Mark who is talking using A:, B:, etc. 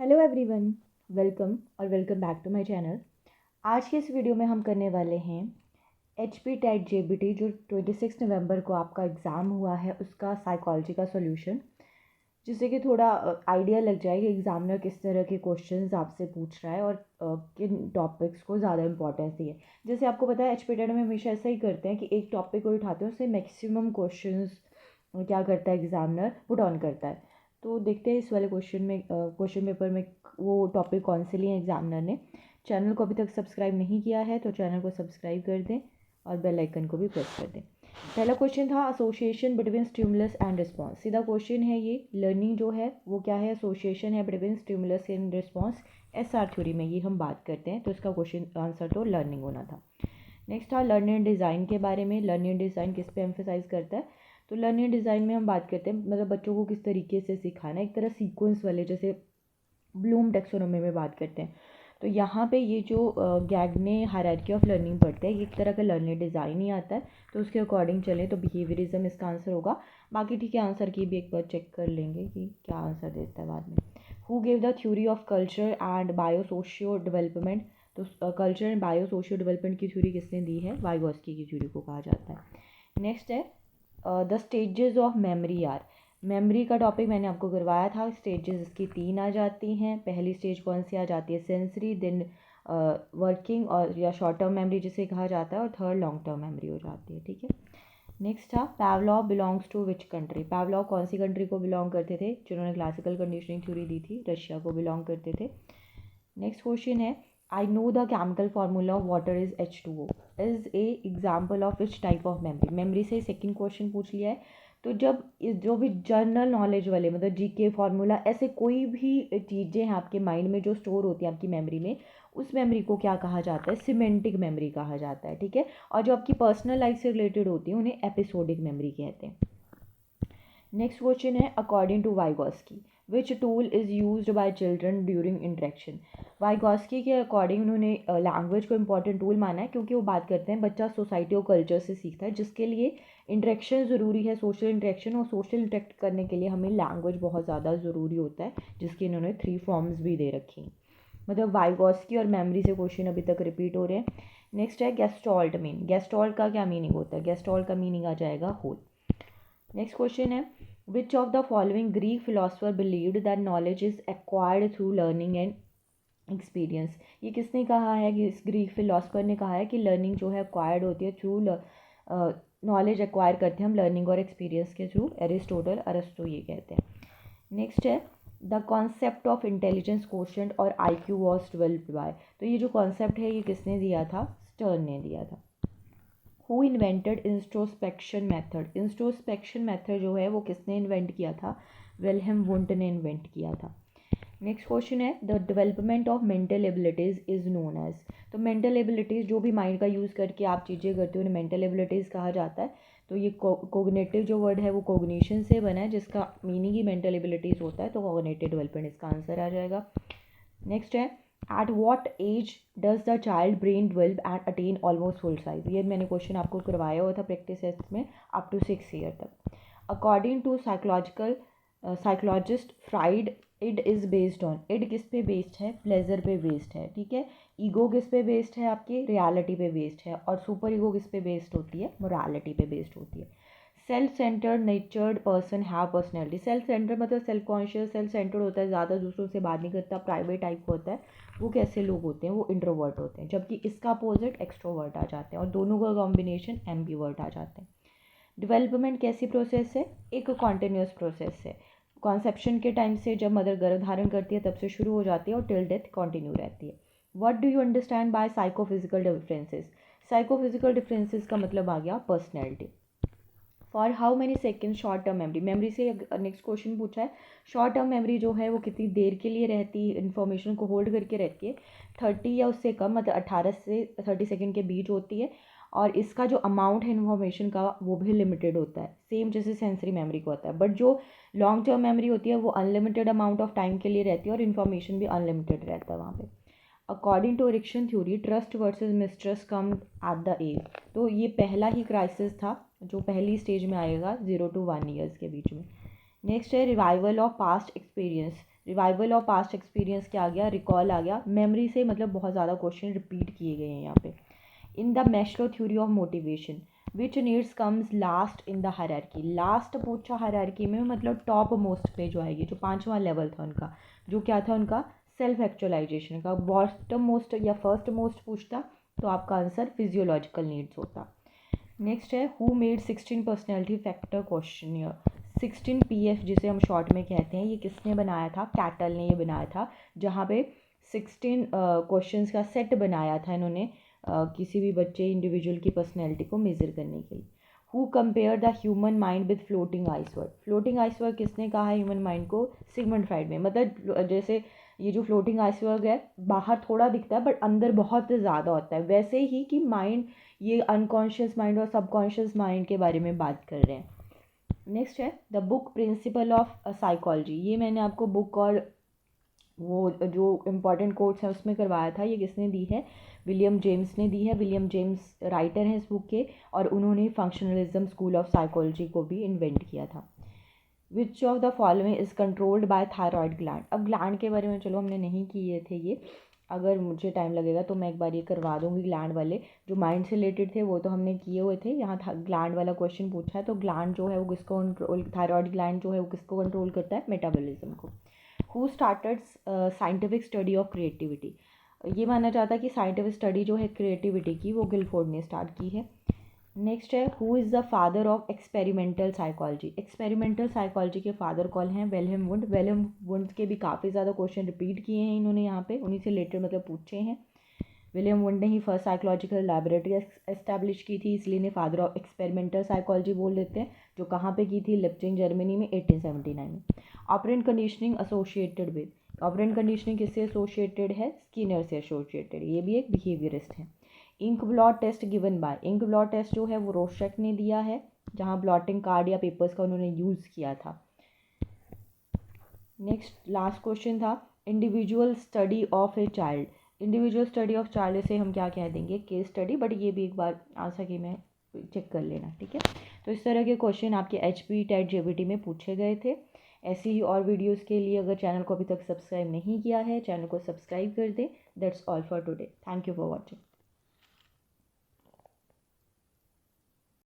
A: Hello everyone, welcome back to my channel. आज के इस वीडियो में हम करने वाले हैं HP-TET JBT जो 26 नवंबर को आपका एग्ज़ाम हुआ है उसका साइकोलॉजी का सॉल्यूशन, जिससे कि थोड़ा आइडिया लग जाए कि एग्ज़ामिनर किस तरह के क्वेश्चंस आपसे पूछ रहा है और किन टॉपिक्स को ज़्यादा इंपॉर्टेंस दिए। जैसे आपको पता है HP-TET में हमेशा ऐसा ही करते हैं कि एक टॉपिक को उठाते हैं, उससे मैक्सिमम क्वेश्चंस क्या करता है एग्ज़ामिनर पुट ऑन करता है। तो देखते हैं इस वाले क्वेश्चन पेपर में वो टॉपिक कौन से लिए एग्जामिनर ने। चैनल को अभी तक सब्सक्राइब नहीं किया है तो चैनल को सब्सक्राइब कर दें और बेल आइकन को भी प्रेस कर दें। पहला क्वेश्चन था association between stimulus and response. सीधा क्वेश्चन है ये, लर्निंग जो है वो क्या है, एसोसिएशन है between stimulus and response. SR theory में ये हम बात करते हैं, तो इसका क्वेश्चन आंसर तो लर्निंग होना था। नेक्स्ट था लर्निंग डिज़ाइन के बारे में। लर्निंग डिज़ाइन किस पे एम्फेसाइज करता है, तो लर्निंग डिज़ाइन में हम बात करते हैं मतलब बच्चों को किस तरीके से सिखाना, एक तरह सीक्वेंस वाले, जैसे ब्लूम टेक्सोनोमी में बात करते हैं। तो यहाँ पे ये जो गैग्ने हायरार्की ऑफ लर्निंग पढ़ते हैं, ये एक तरह का लर्निंग डिज़ाइन ही आता है। तो उसके अकॉर्डिंग चले तो बिहेवियरिज्म इसका आंसर होगा। बाकी ठीक है, आंसर की भी एक बार चेक कर लेंगे कि क्या आंसर देता है बाद में। Who gave the theory of culture and bio socio development. तो culture and bio socio development की थ्योरी किसने दी है, वाइगोस्की की थ्योरी को कहा जाता है। नेक्स्ट है the stages of memory are. Memory का टॉपिक मैंने आपको करवाया था। स्टेजेस इसकी 3 आ जाती हैं। पहली स्टेज कौन सी आ जाती है, सेंसरी, देन वर्किंग और या शॉर्ट टर्म मेमोरी जिसे कहा जाता है, और थर्ड लॉन्ग टर्म मेमोरी हो जाती है। ठीक है। नेक्स्ट था Pavlov belongs to which country. Pavlov कौन सी कंट्री को बिलोंग करते थे, जिन्होंने क्लासिकल कंडीशनिंग थ्योरी दी थी, रशिया को बिलोंग करते थे। नेक्स्ट क्वेश्चन है I know the chemical formula of water is H2O is a example of which type of memory. Memory से सेकंड क्वेश्चन पूछ लिया है। तो जब जो भी जनरल नॉलेज वाले मतलब GK फार्मूला, ऐसे कोई भी चीज़ें हैं आपके माइंड में जो स्टोर होती हैं आपकी मेमोरी में, उस मेमोरी को क्या कहा जाता है, सिमेंटिक मेमोरी कहा जाता है। ठीक है। और जो आपकी पर्सनल लाइफ से रिलेटेड होती है उन्हें एपिसोडिक मेमोरी कहते हैं। नेक्स्ट क्वेश्चन है according to Vygotsky which tool is used by children during interaction. Vygotsky के अकॉर्डिंग उन्होंने लैंग्वेज को इंपॉर्टेंट टूल माना है, क्योंकि वो बात करते हैं बच्चा सोसाइटी और कल्चर से सीखता है, जिसके लिए इंटरेक्शन ज़रूरी है, सोशल इंटरेक्शन। और सोशल इंटरेक्ट करने के लिए हमें लैंग्वेज बहुत ज़्यादा ज़रूरी होता है, जिसकी इन्होंने 3 फॉर्म्स भी दे रखी। मतलब वाइगोस्की और मेमोरी से क्वेश्चन अभी तक रिपीट हो रहे हैं। नेक्स्ट है गेस्टॉल्ट मीन। गेस्टॉल्ट का क्या मीनिंग होता है, गेस्टॉल्ट का मीनिंग आ जाएगा होल। नेक्स्ट क्वेश्चन है which of the following Greek philosopher believed that knowledge is acquired through learning and experience. ये किसने कहा है कि इस ग्रीक फिलोसफर ने कहा है कि लर्निंग जो है एक्वायर्ड होती है थ्रू नॉलेज एक्वायर करते हैं हम लर्निंग और एक्सपीरियंस के थ्रू। एरिस्टोटल, अरस्टो ये कहते हैं। नेक्स्ट है the concept of intelligence quotient और IQ वॉज डेवलप्ड बाय। तो ये जो कॉन्सेप्ट है ये किसने दिया था, स्टर्न ने दिया था। Who invented introspection method. Introspection method जो है वो किसने इन्वेंट किया था, विल्हेम वुंट ने इन्वेंट किया था। नेक्स्ट क्वेश्चन है the development of mental abilities is known as. तो मेंटल एबिलिटीज़ जो भी माइंड का यूज़ करके आप चीज़ें करते हो उन्हें मेंटल एबिलिटीज़ कहा जाता है। तो ये कोग्निटिव जो वर्ड है वो कोग्निशन से बना है, जिसका मीनिंग ही मेंटल एबिलिटीज़ होता है, तो कोग्निटिव डेवलपमेंट इसका आंसर आ जाएगा। नेक्स्ट है at what age does the child brain develop and attain almost full size. ये मैंने क्वेश्चन आपको करवाया हुआ था प्रैक्टिस टेस्ट में, अप टू 6 ईयर तक। According to psychologist Freud, id is based on. Id किस पे बेस्ड है, प्लेजर पे बेस्ड है। ठीक है। ईगो किस पे बेस्ड है, आपकी रियलिटी पे बेस्ड है। और सुपर ईगो किस पे बेस्ड होती है, मोरालिटी पे बेस्ड होती है। Self centred नेचर्ड person have personality. Self centred मतलब सेल्फ कॉन्शियस, सेल्फ सेंटर्ड होता है, ज़्यादा दूसरों से बात नहीं करता, प्राइवेट टाइप होता है। वो कैसे लोग होते हैं, वो इंट्रोवर्ट होते हैं, जबकि इसका अपोजिट एक्सट्रोवर्ट आ जाते हैं, और दोनों का कॉम्बिनेशन एम्बीवर्ट आ जाते हैं। डेवलपमेंट कैसी प्रोसेस है, एक कॉन्टिन्यूस प्रोसेस है। कॉन्सेप्शन के टाइम से जब मदर गर्भ धारण करती है तब से शुरू हो जाती है और टिल डेथ कंटिन्यू रहती है। What do you understand by psychophysical differences. Psychophysical differences का मतलब आ गया personality. For how many second short term memory. Memory से नेक्स्ट क्वेश्चन पूछा है, शॉर्ट टर्म मेमोरी जो है वो कितनी देर के लिए रहती है, इन्फॉर्मेशन को होल्ड करके रहती है, 30 या उससे कम, मतलब 18 से 30 सेकेंड के बीच होती है। और इसका जो अमाउंट है इन्फॉर्मेशन का वो भी लिमिटेड होता है, सेम जैसे सेंसरी मेमोरी को होता है। बट जो लॉन्ग टर्म मेमोरी होती है वो अनलिमिटेड अमाउंट ऑफ टाइम के लिए रहती है और इन्फॉर्मेशन भी अनलिमिटेड रहता है वहाँ पे। According to Erikson theory trust versus mistrust come at the age. तो ये पहला ही क्राइसिस था जो पहली स्टेज में आएगा 0 to 1 ईयर्स के बीच में। नेक्स्ट है revival of past experience. Revival of past experience क्या आ गया, रिकॉल आ गया, मेमोरी से मतलब बहुत ज़्यादा क्वेश्चन रिपीट किए गए हैं यहाँ पे। In the Maslow theory of motivation which needs comes last in the hierarchy, last पूछा हायरार्की में मतलब टॉप मोस्ट पे जो आएगी, जो 5वां लेवल था उनका, जो क्या था उनका सेल्फ एक्चुअलाइजेशन का। बॉटम मोस्ट या फर्स्ट मोस्ट पूछता तो आपका आंसर फिजियोलॉजिकल नीड्स होता। नेक्स्ट है who made 16 personality factor questionnaire, 16 PF जिसे हम शॉर्ट में कहते हैं, ये किसने बनाया था, कैटल ने ये बनाया था, जहाँ पे 16 क्वेश्चंस का सेट बनाया था इन्होंने किसी भी बच्चे इंडिविजुअल की पर्सनैलिटी को मेज़र करने के लिए। Who compare the human mind with floating iceberg, floating iceberg किसने कहा है ह्यूमन माइंड को, सिगमंड फ्राइड में। मतलब जैसे ये जो फ्लोटिंग आइसबर्ग है बाहर थोड़ा दिखता है बट अंदर बहुत ज़्यादा होता है, वैसे ही कि माइंड, ये अनकॉन्शियस माइंड और सबकॉन्शियस माइंड के बारे में बात कर रहे हैं। नेक्स्ट है the book principle of psychology, ये मैंने आपको बुक और वो जो इम्पॉर्टेंट कोट्स हैं उसमें करवाया था। ये किसने दी है, विलियम जेम्स ने दी है। विलियम जेम्स राइटर हैं इस बुक के, और उन्होंने फंक्शनलिज्म स्कूल ऑफ साइकोलॉजी को भी इन्वेंट किया था। Which of the following is controlled by thyroid gland, अब ग्लैंड के बारे में चलो हमने नहीं किए थे ये, अगर मुझे टाइम लगेगा तो मैं एक बार ये करवा दूंगी। ग्लैंड वाले जो माइंड से रिलेटेड थे वो तो हमने किए हुए थे, यहाँ था ग्लैंड वाला क्वेश्चन पूछा है, तो ग्लैंड जो है वो किसको कंट्रोल, थायरॉयड ग्लैंड जो है वो किसको कंट्रोल करता है, मेटाबॉलिज्म को। Who started scientific study of creativity, ये माना जाता है कि साइंटिफिक स्टडी जो है क्रिएटिविटी की वो गिलफोर्ड ने स्टार्ट की है। नेक्स्ट है who is the father of experimental psychology, experimental psychology के फादर कौन हैं, विल्हेम वुंड। विल्हेम वुंड के भी काफ़ी ज़्यादा क्वेश्चन रिपीट किए हैं इन्होंने यहाँ पे, उन्हीं से रिलेटेड मतलब पूछे हैं। विलियम वुंड ने ही फर्स्ट साइकोलॉजिकल लैबोरेटरी एस्टैब्लिश की थी, इसलिए इन्हें फादर ऑफ एक्सपेरिमेंटल साइकोलॉजी बोल देते हैं, जो कहाँ पे की थी, लिप्जिंग जर्मनी में 1879 में। Operant conditioning associated with, operant conditioning किससे एसोसिएटेड है, स्किनर से एसोसिएटेड, ये भी एक बिहेवियरिस्ट है। Ink blot test given by, ink blot test जो है वो रोशक ने दिया है, जहाँ ब्लॉटिंग कार्ड या पेपर्स का उन्होंने यूज़ किया था। नेक्स्ट लास्ट क्वेश्चन था individual study of a child, individual study of child से हम क्या कह देंगे, केस स्टडी, बट ये भी एक बार आ सके मैं चेक कर लेना, ठीक है। तो इस तरह के क्वेश्चन आपके HP टेट JBT में पूछे गए थे। ऐसी ही और वीडियोस के लिए अगर चैनल को अभी तक सब्सक्राइब नहीं किया है, चैनल को सब्सक्राइब कर दें। That's all for today, thank you for watching.